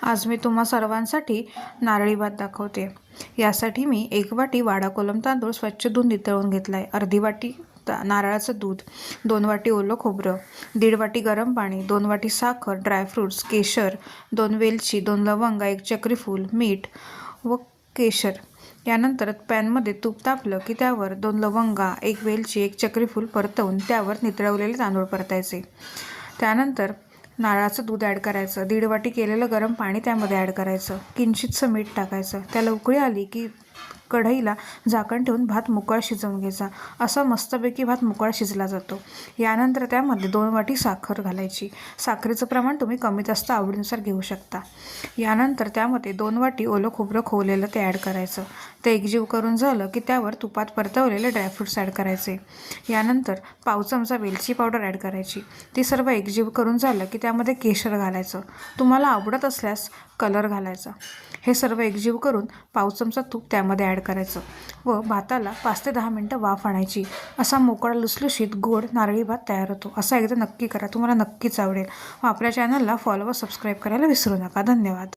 आज मी तुम्हा सर्वांसाठी नारळी भात दाखवते। यासाठी मी 1 वाटी वाडा कोलम तांदूळ स्वच्छ धुवून नितळून घेतलाय, अर्धी वाटी नारळाचं दूध, 2 वाटी ओलं खोबरं, 1.5 वाटी गरम पाणी, 2 वाटी साखर, ड्रायफ्रुट्स, केशर, 2 वेलची, 2 लवंगा, 1 चक्रीफूल, मीठ व केशर। यानंतर पॅनमध्ये तूप तापलं की त्यावर 2 लवंगा, 1 वेलची, 1 चक्रीफूल परतवून त्यावर नितळवलेले तांदूळ परतायचे। त्यानंतर नारळाचं दूध ॲड करायचं, 1.5 वाटी केलेलं गरम पाणी त्यामध्ये ॲड करायचं, किंचितसं मीठ टाकायचं। त्याला उकळी आली की कढईला झाकण ठेवून भात मोकळा शिजवून घ्यायचा। असा मस्तपैकी भात मोकळा शिजला जातो। यानंतर त्यामध्ये 2 वाटी साखर घालायची। साखरेचं प्रमाण तुम्ही कमी जास्त आवडीनुसार घेऊ शकता। यानंतर त्यामध्ये 2 वाटी ओलं खोबरं खोवलेलं ते ॲड करायचं। ते एकजीव करून झालं की त्यावर तुपात परतवलेले ड्रायफ्रुट्स ॲड करायचे। यानंतर पाव चमचा वेलची पावडर ॲड करायची। ती सर्व एकजीव करून झालं की त्यामध्ये केशर घालायचं। तुम्हाला आवडत असल्यास कलर घालायचा। हे सर्व एकजीव करून पाव चमचा तूप त्यामध्ये ॲड करायचं व भाताला 5 ते 10 मिनटं वाफ आणायची। असा मोकळा लुसलुशीत गोड नारळी भात तयार होतो। असा एकदा नक्की करा, तुम्हाला नक्कीच आवडेल। व आपल्या चॅनलला फॉलो व सबस्क्राईब करायला विसरू नका। धन्यवाद।